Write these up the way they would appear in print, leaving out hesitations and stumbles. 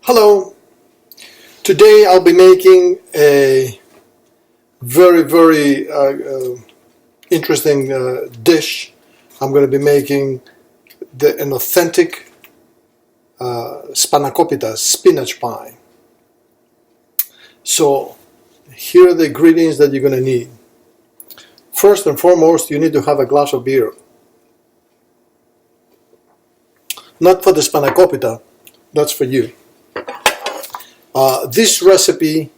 Hello, today I'll be making a very interesting dish. I'm going to be making an authentic Spanakopita, spinach pie. So here are the ingredients that you're going to need. First and foremost, you need to have a glass of beer. Not for the Spanakopita, that's for you. This recipe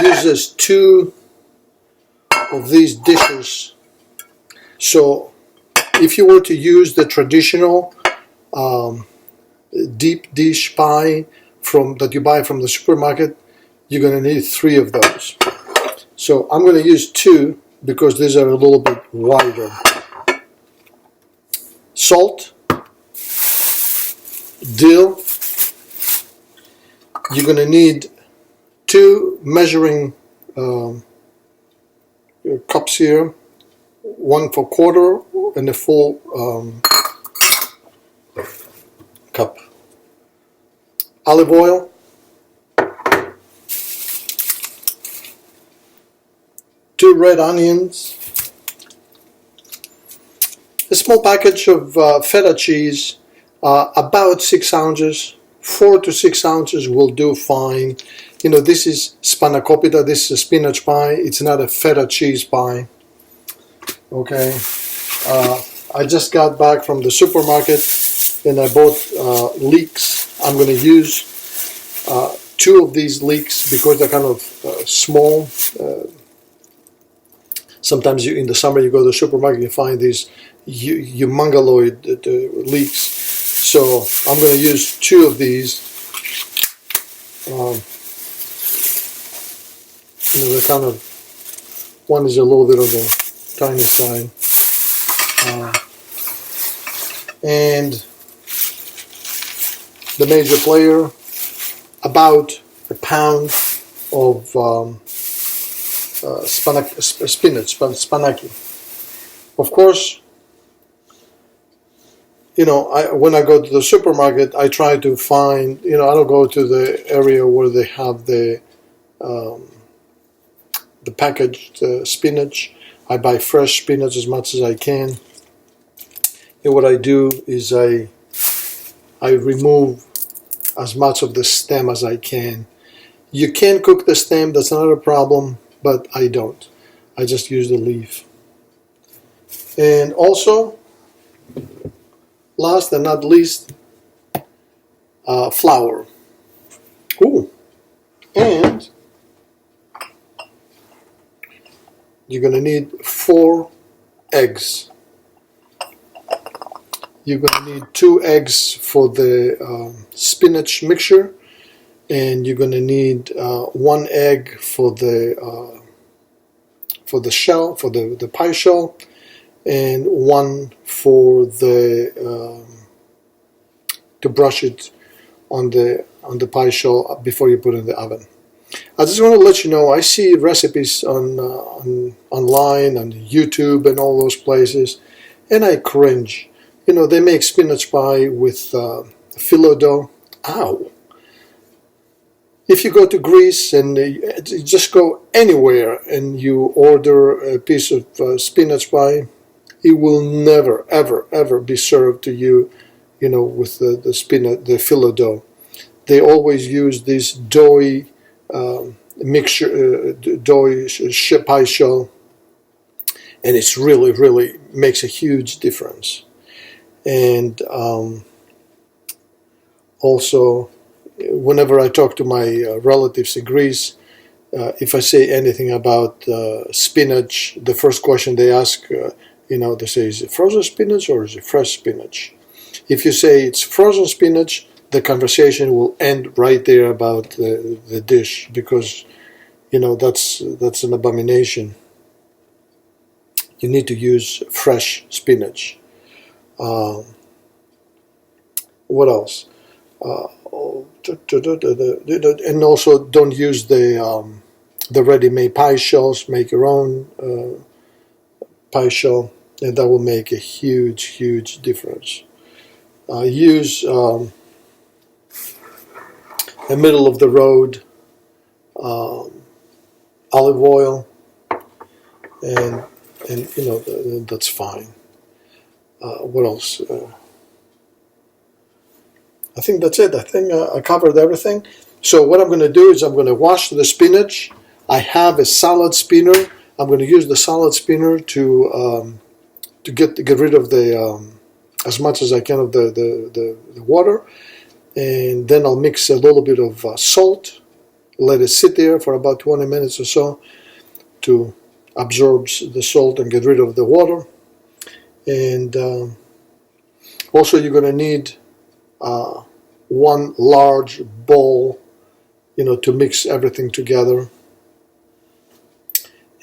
uses 2 of these dishes. So if you were to use the traditional deep dish pie that you buy from the supermarket, you're going to need 3 of those. So I'm going to use 2 because these are a little bit wider. Salt, dill. You're going to need 2 measuring cups here, 1 for quarter and a full cup. Olive oil, two red onions, a small package of feta cheese, about 6 ounces. 4 to 6 ounces will do fine. You know, this is Spanakopita, this is a spinach pie. It's not a feta cheese pie. Okay. I just got back from the supermarket and I bought leeks. I'm going to use 2 of these leeks because they're kind of small. Sometimes in the summer you go to the supermarket, you find these humongoloid leeks. So I'm going to use 2 of these. They're kind of, one is a little bit of a tiny side. And the major player, about a pound of spinach, spanaki. Of course, you know, when I go to the supermarket, I try to find, you know, I don't go to the area where they have the packaged spinach. I buy fresh spinach as much as I can. And what I do is I remove as much of the stem as I can. You can cook the stem, that's not a problem, but I don't. I just use the leaf. And also, last and not least, flour. Ooh. And you're going to need 4 eggs. You're going to need 2 eggs for the spinach mixture, and you're going to need 1 egg for the shell, for the pie shell, and 1 for the to brush it on the pie shell before you put it in the oven. I just want to let you know, I see recipes online, on YouTube and all those places, and I cringe. You know, they make spinach pie with filo dough. Ow! If you go to Greece and just go anywhere and you order a piece of spinach pie, it will never, ever be served to you, you know, with the filo dough. They always use this doughy mixture, doughy pie shell, and it's really makes a huge difference. And also, whenever I talk to my relatives in Greece, if I say anything about spinach, the first question they ask, you know, they say, is it frozen spinach or is it fresh spinach? If you say it's frozen spinach, the conversation will end right there about the dish, because, you know, that's an abomination. You need to use fresh spinach. What else? And also, don't use the ready-made pie shells. Make your own pie shell, and that will make a huge difference. Use a middle of the road olive oil, and you know, that's fine. What else? I think that's it. I think I covered everything. So what I'm going to do is I'm going to wash the spinach. I have a salad spinner. I'm going to use the salad spinner to get rid of the as much as I can of the water, and then I'll mix a little bit of salt. Let it sit there for about 20 minutes or so to absorb the salt and get rid of the water. And also you're going to need one large bowl, you know, to mix everything together.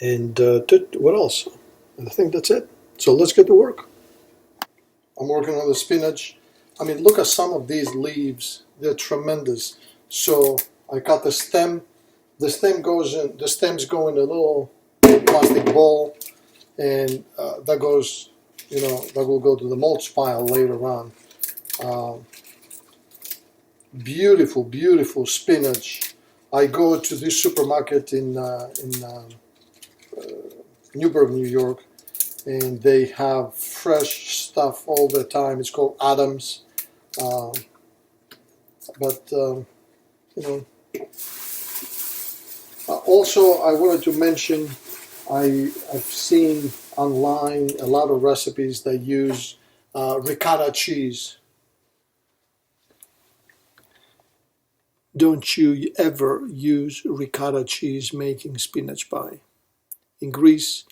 And what else? I think that's it. So let's get to work. I'm working on the spinach. I mean, look at some of these leaves. They're tremendous. So I cut the stem. The stem goes in. The stems go in a little plastic bowl, and that goes, you know, that will go to the mulch pile later on. Beautiful, beautiful spinach. I go to this supermarket in Newburgh, New York, and they have fresh stuff all the time. It's called Adams, but you know. Also, I wanted to mention I've seen online a lot of recipes that use ricotta cheese. Don't you ever use ricotta cheese making spinach pie. In Greece,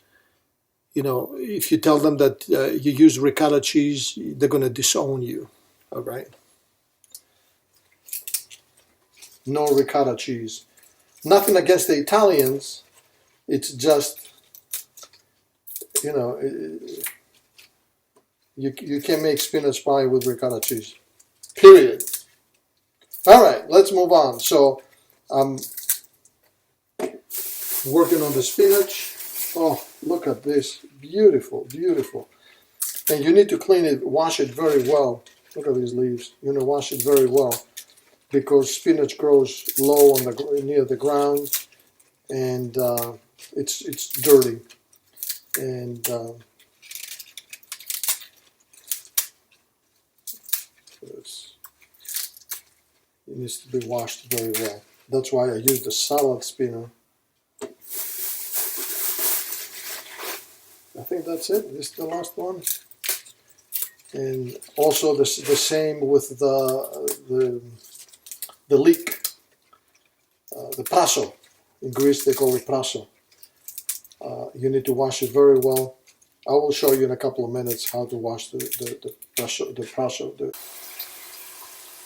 you know, if you tell them that you use ricotta cheese, they're going to disown you. All right? No ricotta cheese. Nothing against the Italians. It's just, you know, you can't make spinach pie with ricotta cheese. Period. All right, let's move on. So I'm working on the spinach. Oh, look at this. Beautiful, beautiful. And you need to clean it, wash it very well. Look at these leaves. You know, wash it very well because spinach grows low on the near the ground, and it's dirty. And it needs to be washed very well. That's why I use the salad spinner. I think that's it. This is the last one. And also the same with the leek, the praso. In Greece they call it praso. You need to wash it very well. I will show you in a couple of minutes how to wash the praso.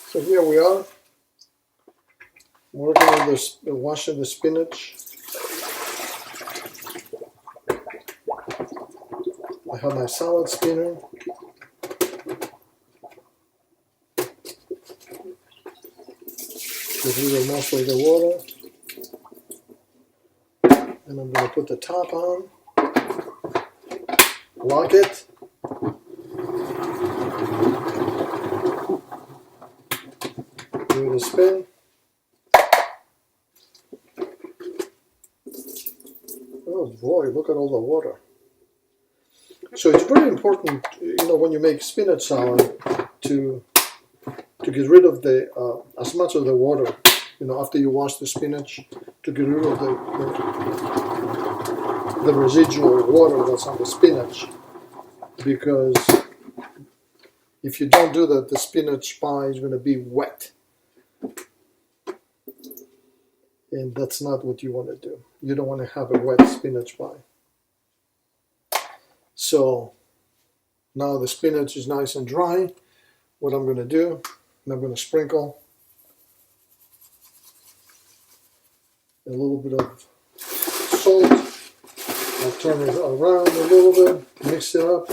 So here we are, working on this, washing the spinach. I have my salad spinner. Get rid of mostly the water. And I'm going to put the top on. Lock it. Give it a spin. Oh boy, look at all the water. So it's very important, you know, when you make spinach salad to get rid of the as much of the water, you know, after you wash the spinach, to get rid of the residual water that's on the spinach, because if you don't do that, the spinach pie is going to be wet, and that's not what you want to do. You don't want to have a wet spinach pie. So now the spinach is nice and dry. What I'm going to do, I'm going to sprinkle a little bit of salt. I'll turn it around a little bit, mix it up.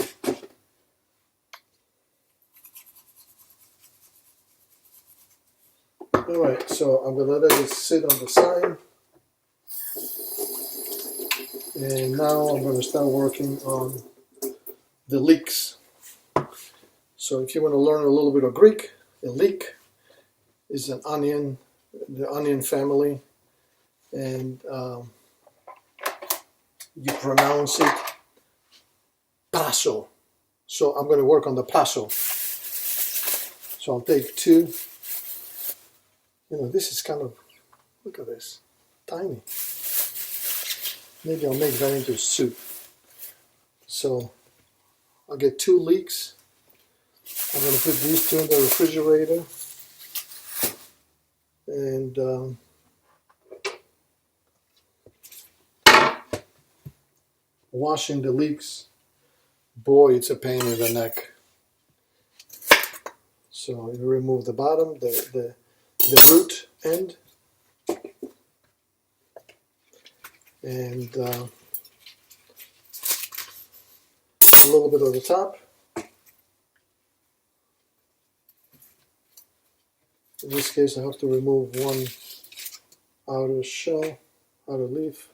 Alright, so I'm going to let it sit on the side. And now I'm going to start working on the leeks. So if you want to learn a little bit of Greek, a leek is an onion the onion family, and you pronounce it paso. So I'm going to work on the paso. So I'll take 2. This is kind of, look at this, tiny. Maybe I'll make that into soup. So I'll get 2 leeks. I'm going to put these 2 in the refrigerator. And washing the leeks, boy, it's a pain in the neck. So you remove the bottom, the root end, and a little bit of the top. In this case, I have to remove one outer shell, outer leaf.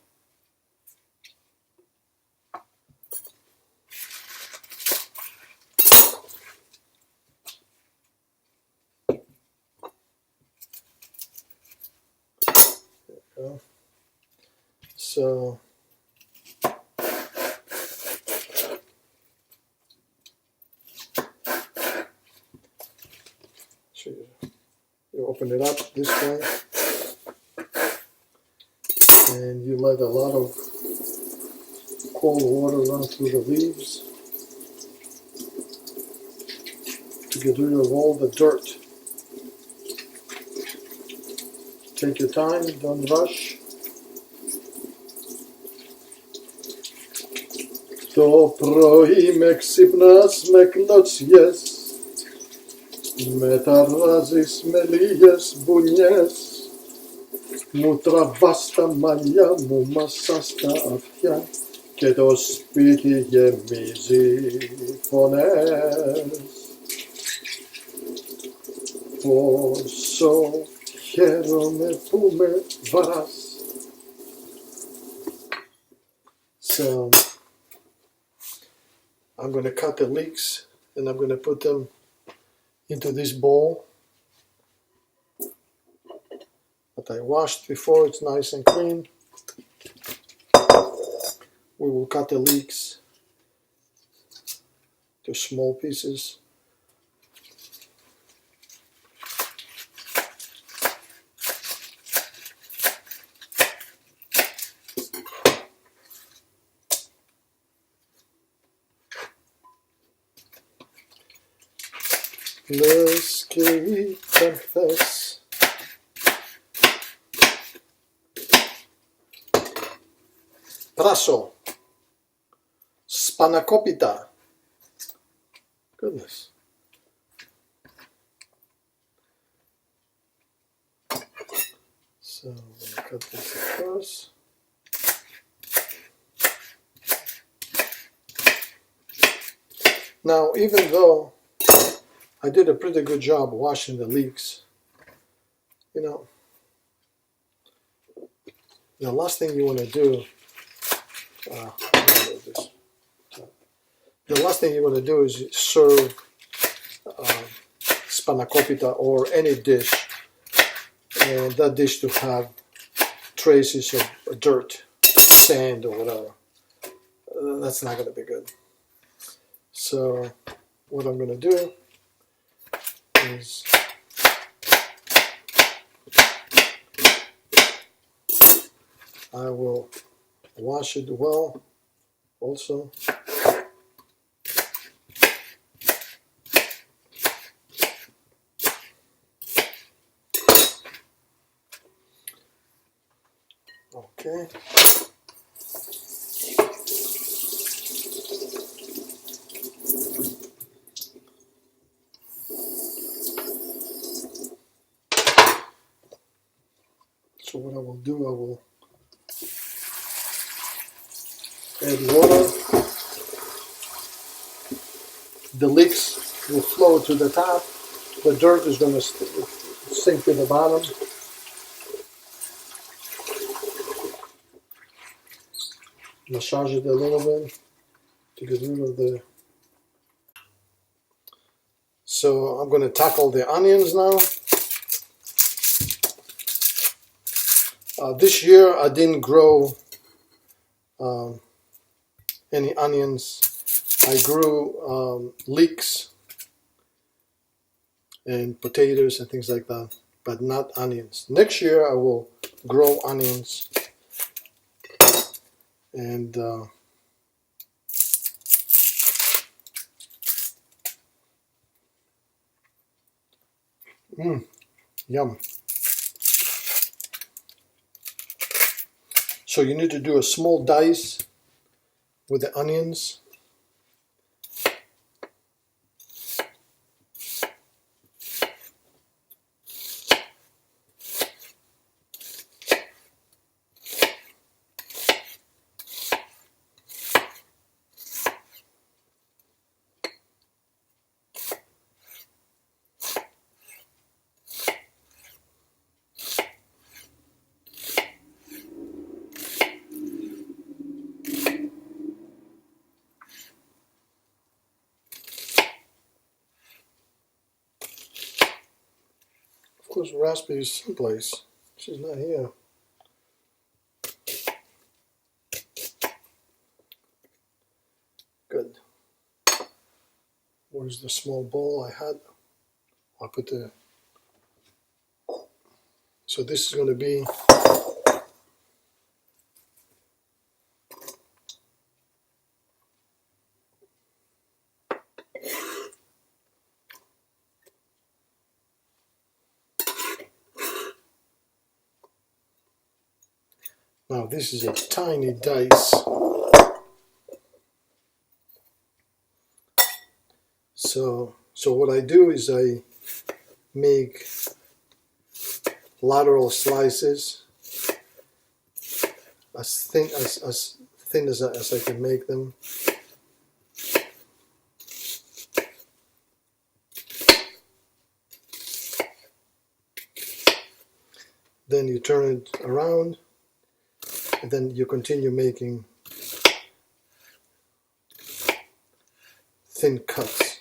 There we go. So you open it up this way, and you let a lot of cold water run through the leaves to get rid of all the dirt. Take your time, don't rush. To πρωί με ξυπνάς με κλωτσιές, με ταράζεις με λίγες μπουνιές, μου τραβάς τα μαλλιά, μου μασάς τα αυτιά και το σπίτι γεμίζει φωνές. Πόσο χαίρομαι που με βαράς. So I'm going to cut the leeks and I'm going to put them into this bowl that I washed before. It's nice and clean. We will cut the leeks to small pieces. Λες και ήταν χθες. Πράσο. Spanakopita. Goodness. So I'm going to cut this across. Now, even though I did a pretty good job washing the leeks, the last thing you want to do, is serve Spanakopita or any dish, and that dish to have traces of dirt, sand or whatever. That's not going to be good. So what I'm going to do is I will wash it well also. Okay. So what I will do, I will add water. The leeks will flow to the top. The dirt is going to sink to the bottom. Massage it a little bit to get rid of the... So I'm going to tackle the onions now. This year I didn't grow any onions. I grew leeks and potatoes and things like that, but not onions. Next year I will grow onions and yum. So you need to do a small dice with the onions. Of course, Raspberry is someplace. She's not here. Good. Where's the small bowl I had? I'll put the... So this is going to be... Now this is a tiny dice. So what I do is I make lateral slices as thin as I can make them. Then you turn it around, and then you continue making thin cuts.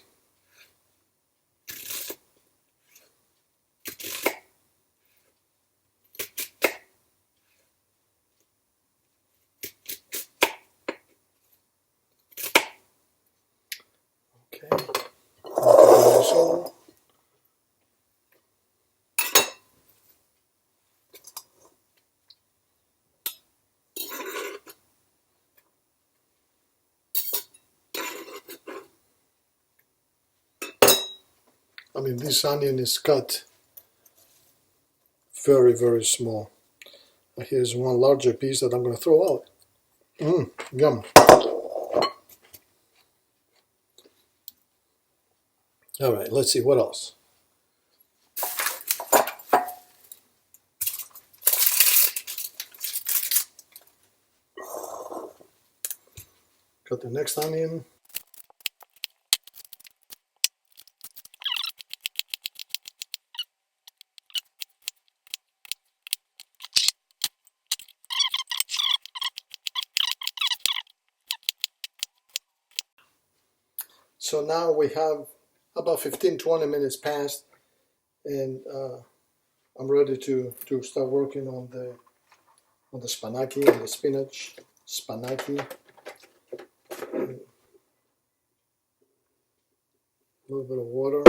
Okay. I mean, this onion is cut very, very small. Here's one larger piece that I'm going to throw out. Yum. All right, let's see what else. Cut the next onion. So now we have about 15-20 minutes passed, and I'm ready to start working on the spanaki and the spinach. Spanaki. A little bit of water.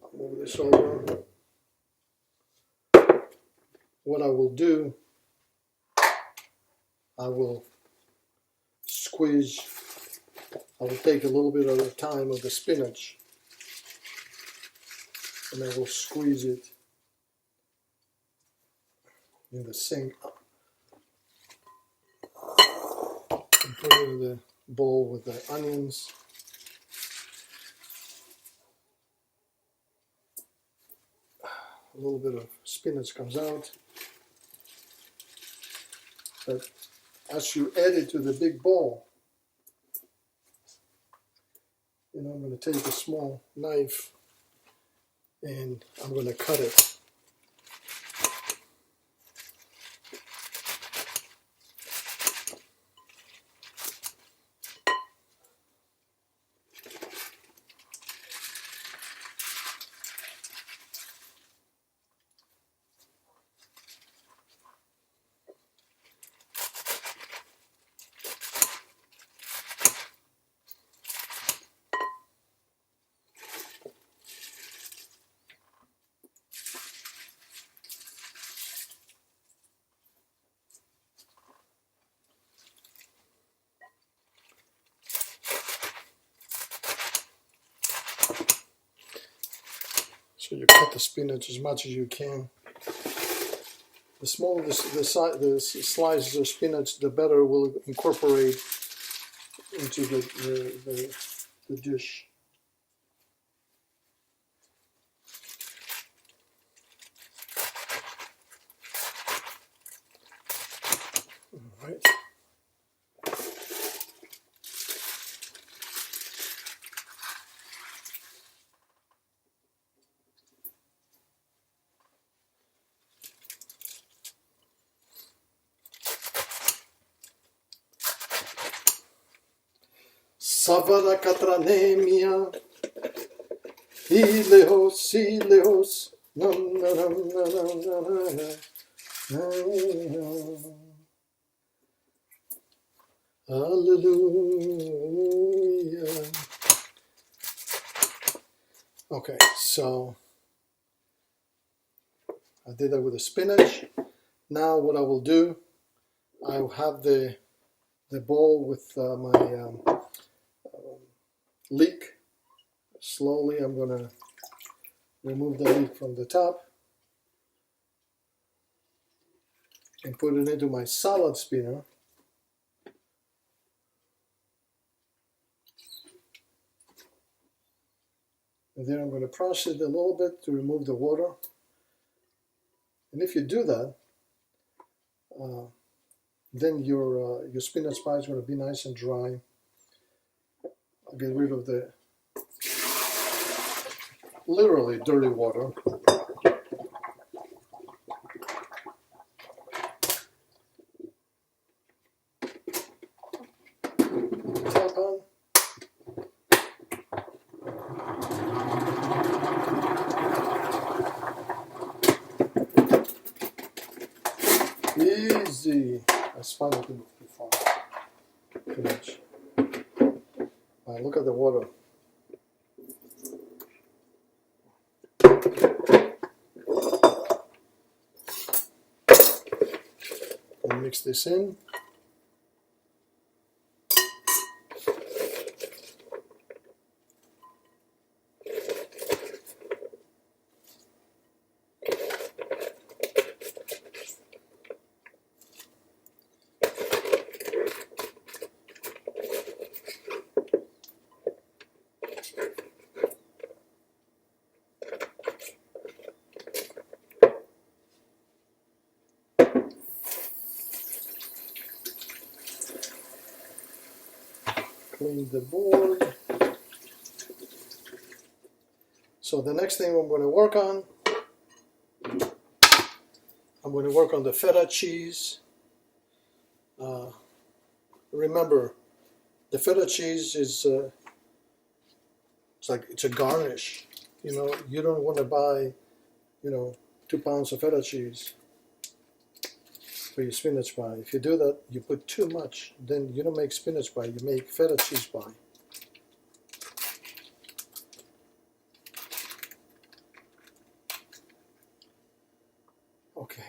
I'll move this over. What I will do, I will squeeze. I will take a little bit of the time of the spinach, and I will squeeze it in the sink and put it in the bowl with the onions. A little bit of spinach comes out, but as you add it to the big bowl, I'm going to take a small knife and I'm going to cut it. So you cut the spinach as much as you can. The smaller the slices of spinach, the better it will incorporate into the dish. All right. Savara katranemia, ilehos, ilehos, na na na na na na na. Hallelujah. Okay, so I did that with the spinach. Now what I will do, I'll have the bowl with my leek. Slowly I'm going to remove the leek from the top and put it into my salad spinner. And then I'm going to press it a little bit to remove the water. And if you do that, then your spinach pie is going to be nice and dry. I'll get rid of the literally dirty water. Tap on. Easy. I spun it too far. Too much. Look at the water. And mix this in. Clean the board. So the next thing I'm going to work on, I'm going to work on the feta cheese. Remember, the feta cheese is it's a garnish. You know, you don't want to buy, 2 pounds of feta cheese for your spinach pie. If you do that, you put too much. Then you don't make spinach pie, you make feta cheese pie. Okay.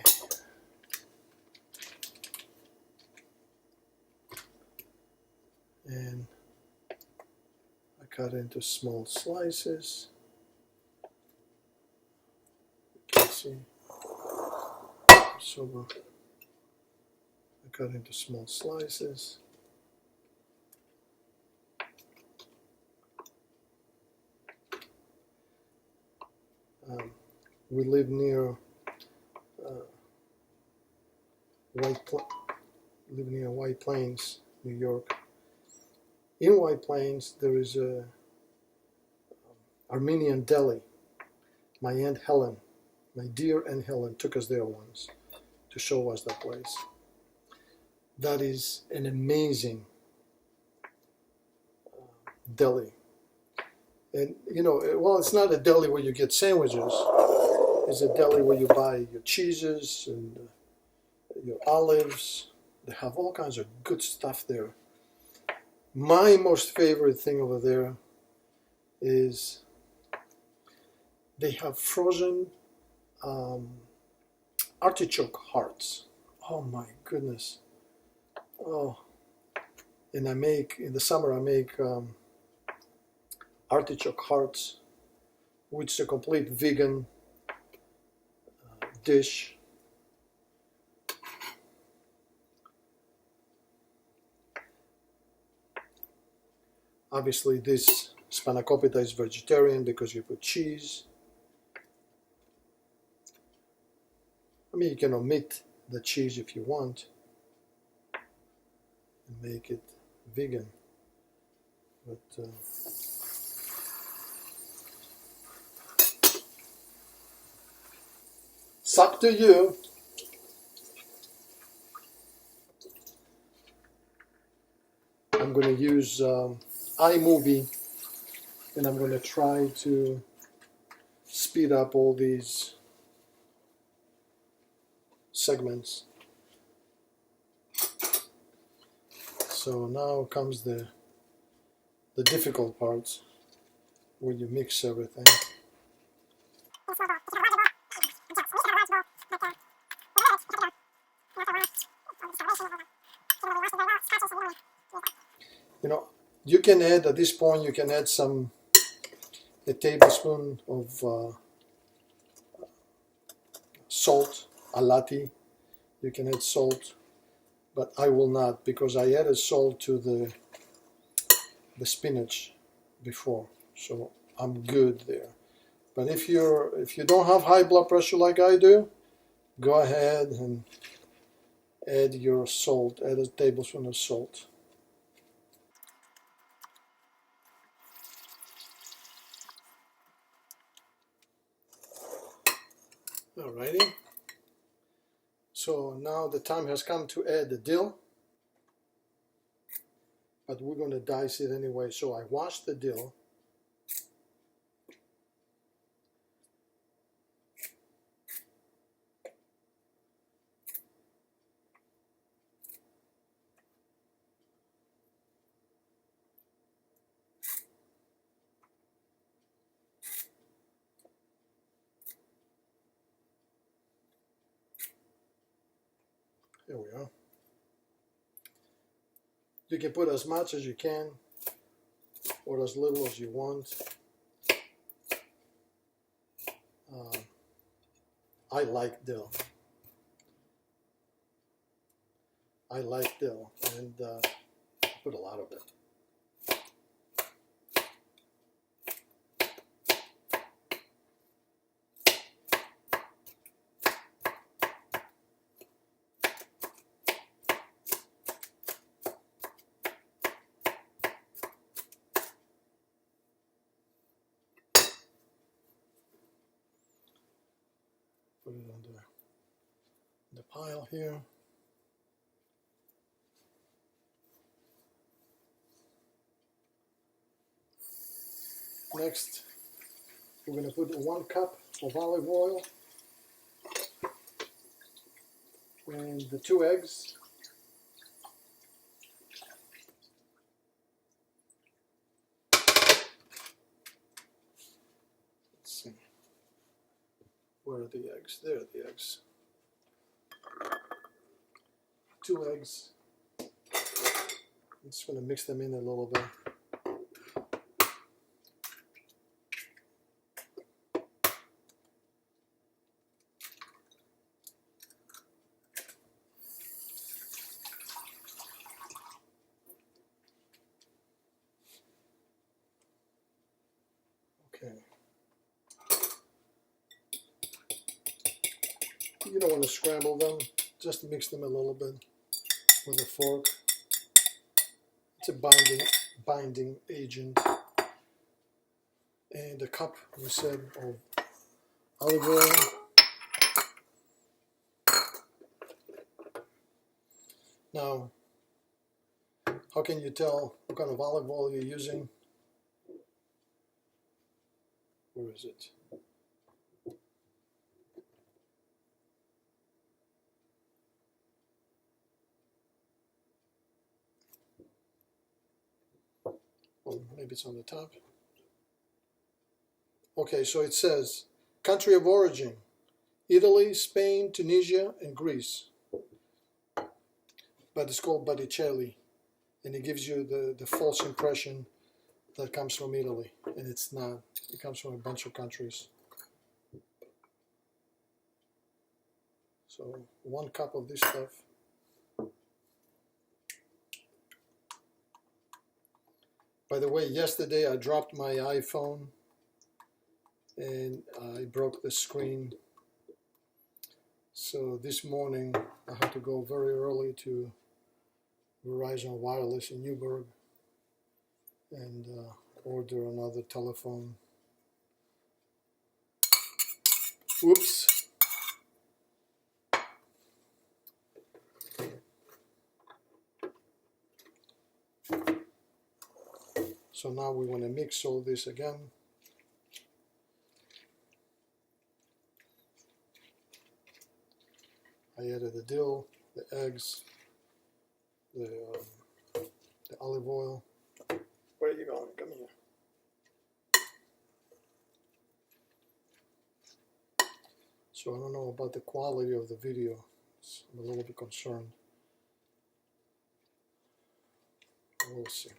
And I cut into small slices. You can see. So I cut into small slices. We live near White Plains, New York. In White Plains, there is a Armenian deli. My Aunt Helen, my dear Aunt Helen, took us there once to show us that place. That is an amazing deli. And, well, it's not a deli where you get sandwiches. It's a deli where you buy your cheeses and your olives. They have all kinds of good stuff there. My most favorite thing over there is they have frozen artichoke hearts. Oh my goodness. Oh, and in the summer I make artichoke hearts which is a complete vegan dish. Obviously this Spanakopita is vegetarian because you put cheese. I mean, you can omit the cheese if you want and make it vegan, but it's up to you. I'm going to use iMovie, and I'm going to try to speed up all these segments. So now comes the difficult parts, where you mix everything. You know, you can add, at this point, you can add a tablespoon of salt, alati. You can add salt, but I will not, because I added salt to the spinach before, so I'm good there. But if you don't have high blood pressure like I do, go ahead and add your salt. Add a tablespoon of salt. Alrighty. So now the time has come to add the dill, but we're going to dice it anyway. So I washed the dill. There we are. You can put as much as you can or as little as you want. I like dill. I like dill, and put a lot of it. Put it on the pile here. Next, we're going to put 1 cup of olive oil and the 2 eggs. Let's see. Where are the eggs? There are the eggs. 2 eggs. I'm just going to mix them in a little bit. Okay. You don't want to scramble them, just mix them a little bit with a fork. It's a binding agent. And a cup, we said, of olive oil. Now, how can you tell what kind of olive oil you're using? Where is it? Well, maybe it's on the top. Okay, so it says country of origin: Italy, Spain, Tunisia, and Greece. But it's called Botticelli, and it gives you the false impression that comes from Italy, and it's not. It comes from a bunch of countries. So 1 cup of this stuff. By the way, yesterday I dropped my iPhone and I broke the screen. So this morning I had to go very early to Verizon Wireless in Newburgh and order another telephone. Whoops. So now we want to mix all this again. I added the dill, the eggs, the olive oil. Where are you going? Come here. So I don't know about the quality of the video. I'm a little bit concerned. We'll see.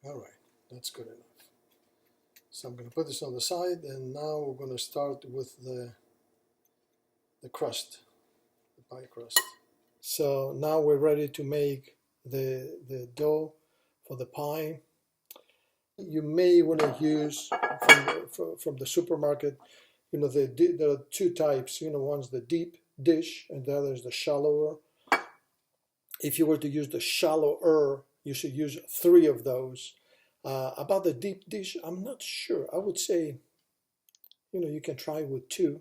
All right, that's good enough. So I'm going to put this on the side, and now we're going to start with the crust, the pie crust. So now we're ready to make the dough for the pie. You may want to use from the supermarket. You know, there are 2 types. You know, one's the deep dish, and the other is the shallower. If you were to use the shallower, you should use 3 of those. About the deep dish, I'm not sure. I would say, you know, you can try with 2,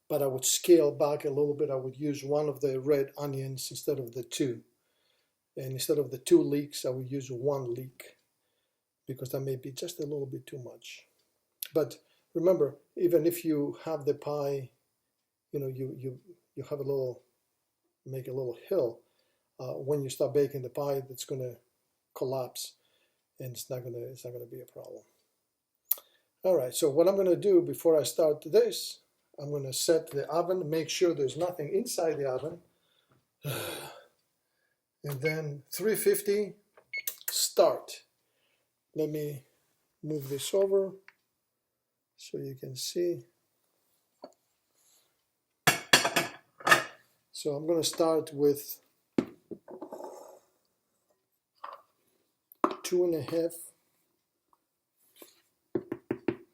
but I would scale back a little bit. I would use 1 of the red onions instead of the 2. And instead of the 2 leeks, I would use 1 leek, because that may be just a little bit too much. But remember, even if you have the pie, you know, you have make a little hill. When you start baking the pie, it's going to collapse, and it's not going to be a problem. All right, so what I'm going to do before I start this, I'm going to set the oven, make sure there's nothing inside the oven, and then 350, start. Let me move this over so you can see. So I'm going to start with 2.5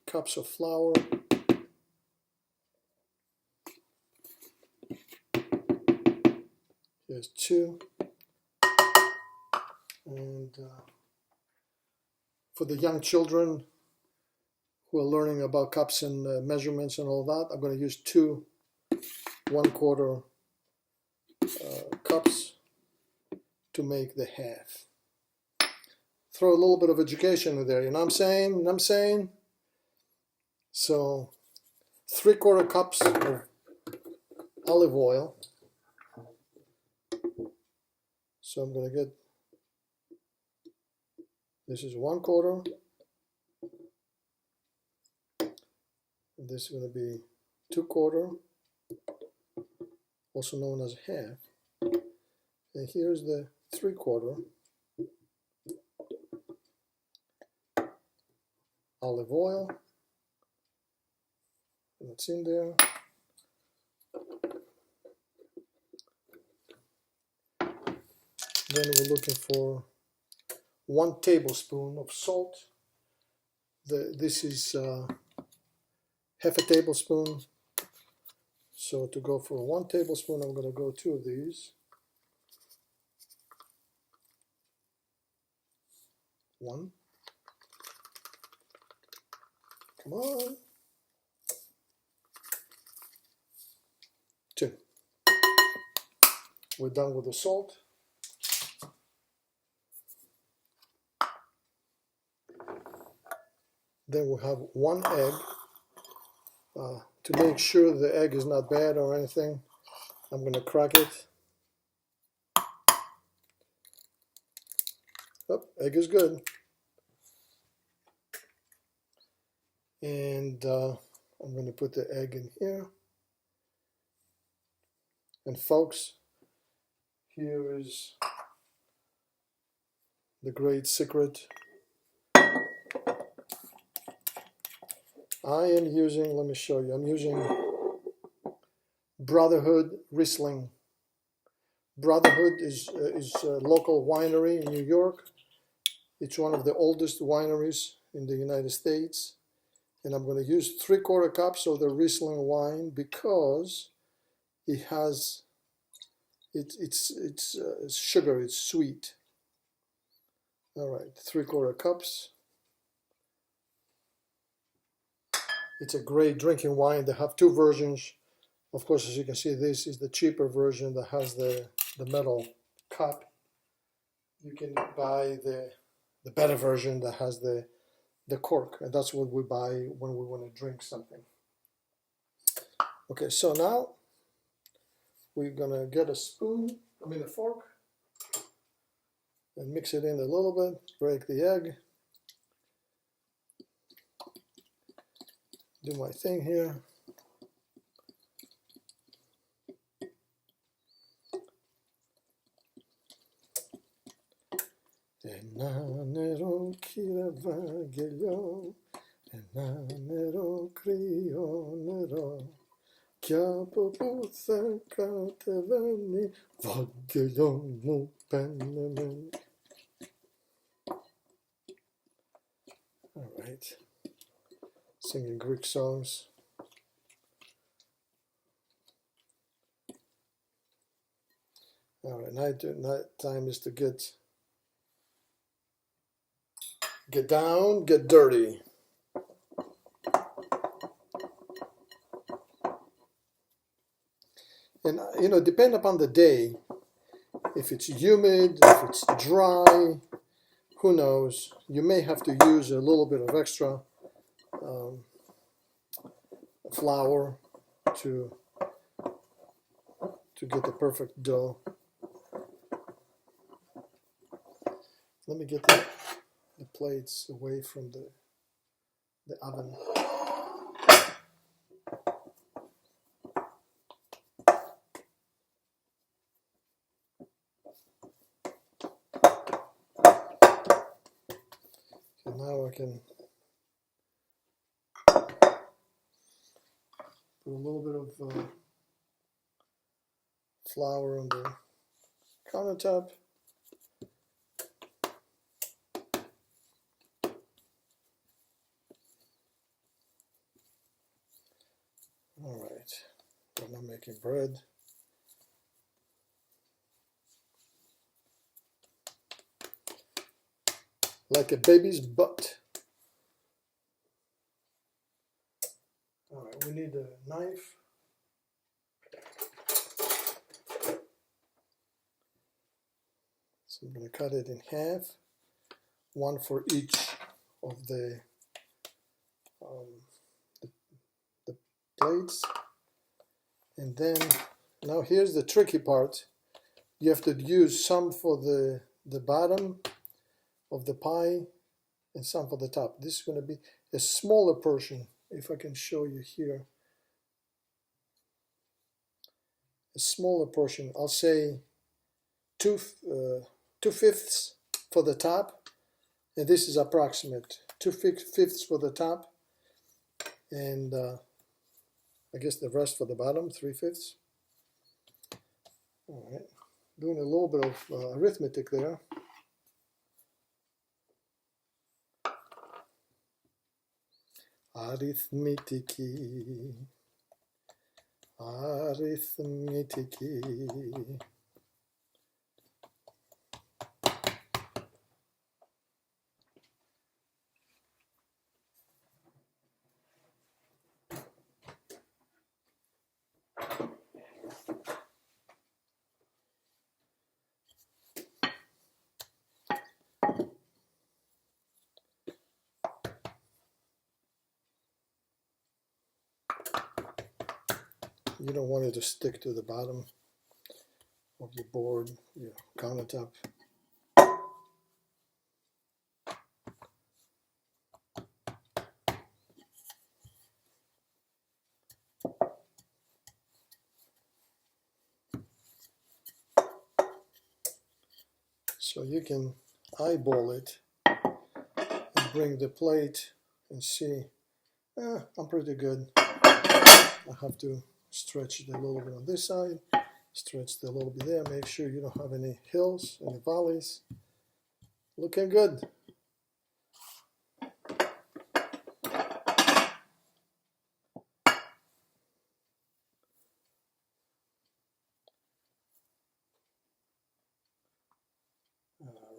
cups of flour. Here's 2. And for the young children who are learning about cups and measurements and all that, I'm going to use 2 1/4 cups to make the half. Throw a little bit of education in there, you know what I'm saying? You know what I'm saying? So 3/4 cups of olive oil. So I'm going to get, this is 1/4. And this is going to be 2/4, also known as half. And here's the 3/4 olive oil. And it's in there. Then we're looking for 1 tablespoon of salt. This is half a tablespoon. So to go for 1 tablespoon, I'm going to go 2 of these. 1. Come on. 2. We're done with the salt. Then we'll have 1 egg. To make sure the egg is not bad or anything, I'm going to crack it. Oh, egg is good. And I'm going to put the egg in here. And folks, here is the great secret. I am using, let me show you, I'm using Brotherhood Riesling. Brotherhood is a local winery in New York. It's one of the oldest wineries in the United States. And I'm going to use 3/4 cups of the Riesling wine because it has, it's sugar, it's sweet. All right, 3/4 cups. It's a great drinking wine. They have two versions. Of course, as you can see, this is the cheaper version that has the metal cup. You can buy the better version that has the cork, and that's what we buy when we want to drink something. Okay, so now we're gonna get a spoon, a fork, and mix it in a little bit, break the egg, do my thing here. Enanero kiravagelyo, enanero krionero, kyapopusa katevani, vagelyo mu penemen. All right, singing Greek songs. All right, night time is to get down, get dirty. And depend upon the day, if it's humid, if it's dry, who knows? You may have to use a little bit of extra flour to get the perfect dough. Let me get the plates away from the oven. So now I can put a little bit of flour on the countertop. All right, I'm not making bread. Like a baby's butt. All right, we need a knife. So I'm going to cut it in half, one for each of the plates. And then, now here's the tricky part. You have to use some for the bottom of the pie and some for the top. This is going to be a smaller portion, if I can show you here. A smaller portion, I'll say 2/5 for the top, and this is approximate. 2/5 for the top, and I guess the rest for the bottom, 3/5. All right, doing a little bit of arithmetic there. Arithmetiki. You don't want it to stick to the bottom of your board, your countertop. So you can eyeball it and bring the plate and see, I'm pretty good. I have to stretch it a little bit on this side, stretch it a little bit there, make sure you don't have any hills, any valleys. Looking good.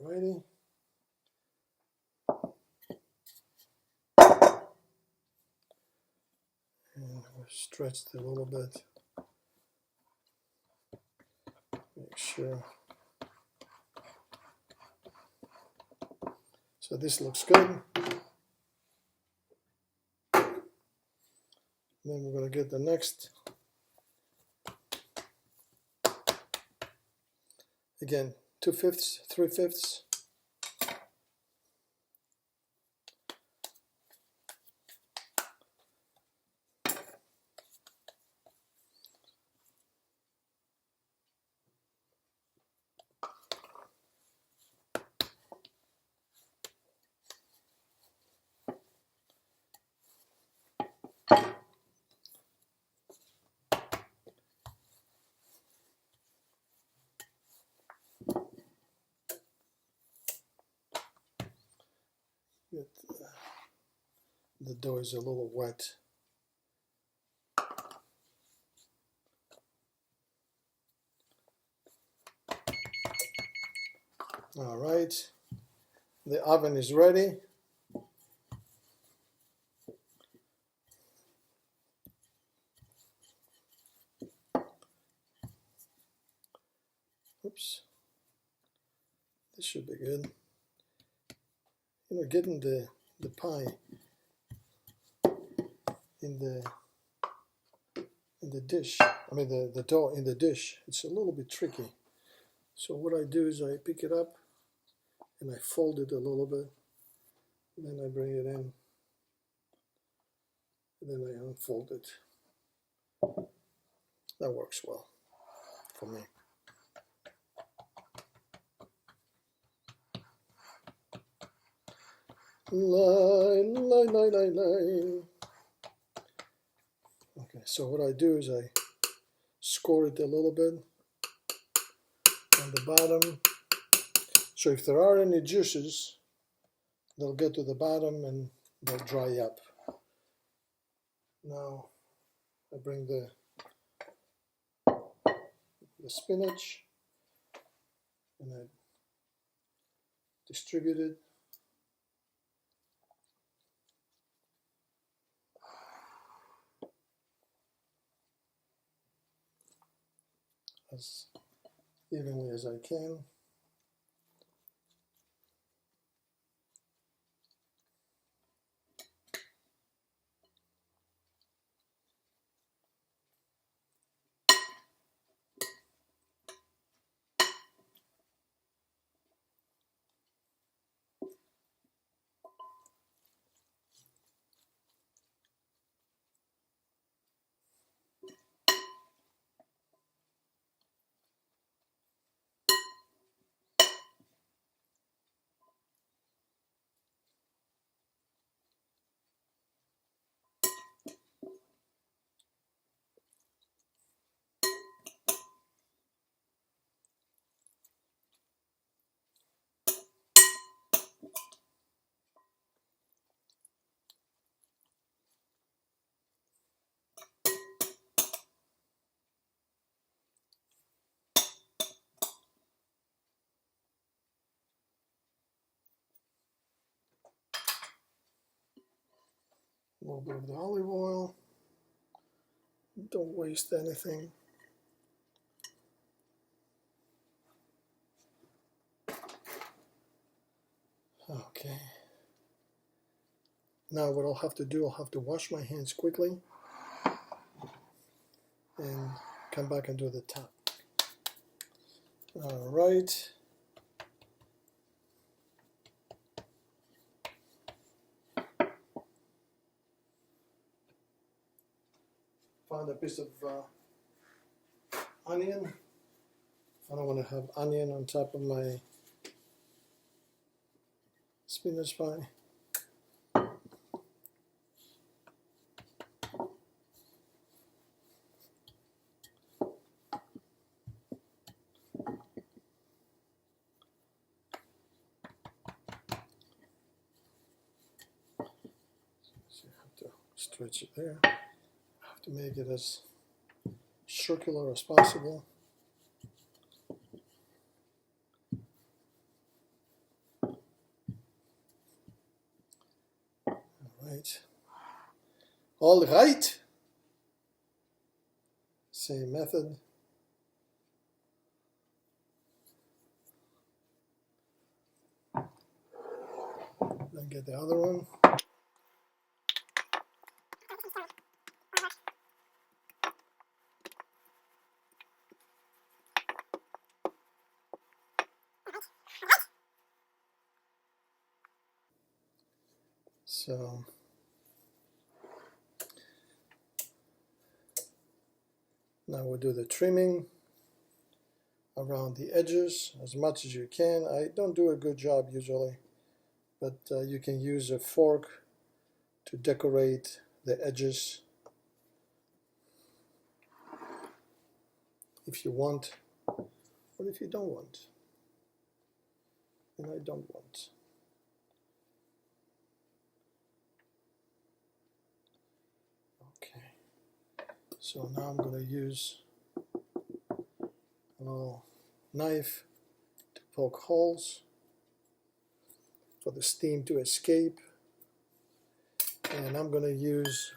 Alrighty. And we've stretched it a little bit. Make sure. So this looks good. Then we're going to get the next. Again, 2/5, 3/5. The dough is a little wet. All right, the oven is ready. Oops, this should be good. You know, getting the pie in the dish, I mean the dough in the dish, it's a little bit tricky. So what I do is I pick it up and I fold it a little bit, and then I bring it in, and then I unfold it. That works well for me. Line. Okay, so what I do is I score it a little bit on the bottom. So if there are any juices, they'll get to the bottom and they'll dry up. Now I bring the spinach and I distribute it. As evenly as I can. A little bit of the olive oil. Don't waste anything. Okay. Now what I'll have to do, I'll have to wash my hands quickly and come back and do the top. All right. Found a piece of onion. I don't want to have onion on top of my spinach pie. So you have to stretch it there. I have to make it as circular as possible. All right. Same method. Then get the other one. So now we'll do the trimming around the edges as much as you can. I don't do a good job usually, but you can use a fork to decorate the edges if you want, or if you don't want. And I don't want. Okay, so now I'm going to use a little knife to poke holes for the steam to escape, and I'm going to use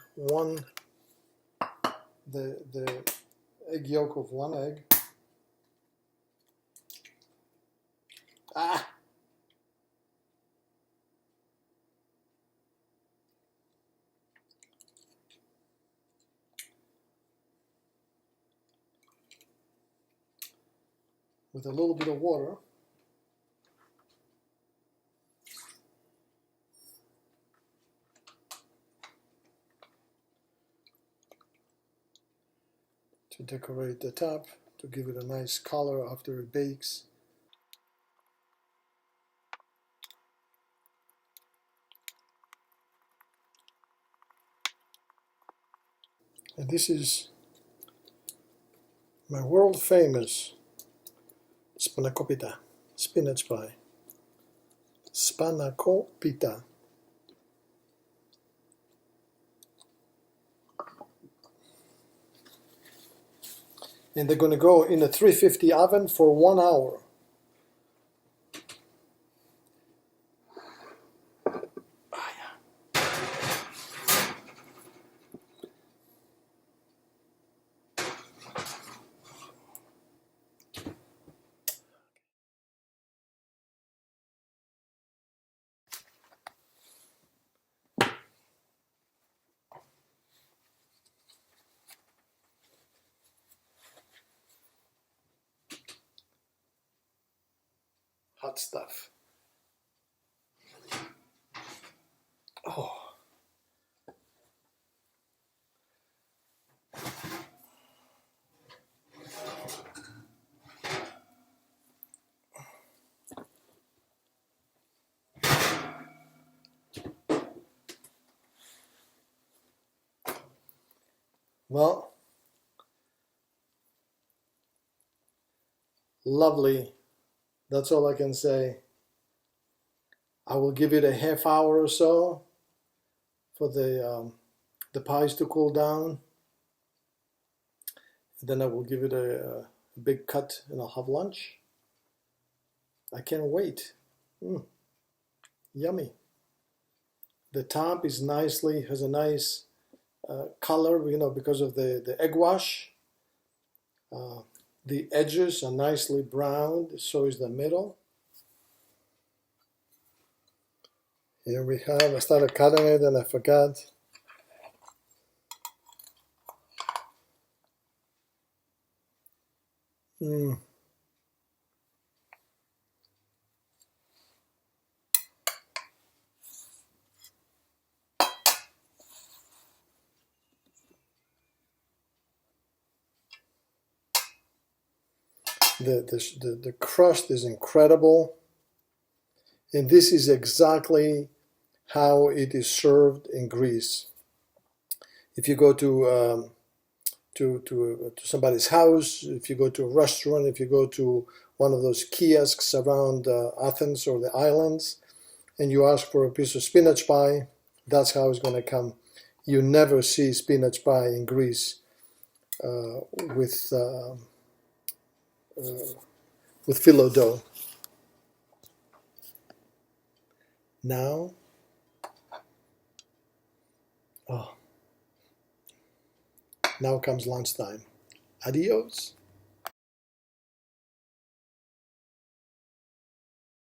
the egg yolk of one egg. With a little bit of water. To decorate the top, to give it a nice color after it bakes. And this is my world famous Spanakopita, spinach pie. Spanakopita. And they're going to go in a 350 oven for 1 hour. Hot stuff. Oh. Well, lovely. That's all I can say. I will give it a half hour or so for the pies to cool down. And then I will give it a big cut and I'll have lunch. I can't wait. Yummy. The top is has a nice color, because of the egg wash. The edges are nicely browned, so is the middle. Here we have, I started cutting it and I forgot. The crust is incredible. And this is exactly how it is served in Greece. If you go to somebody's house, if you go to a restaurant, if you go to one of those kiosks around Athens or the islands, and you ask for a piece of spinach pie, that's how it's going to come. You never see spinach pie in Greece with filo dough. Now, oh, now comes lunchtime. Adios.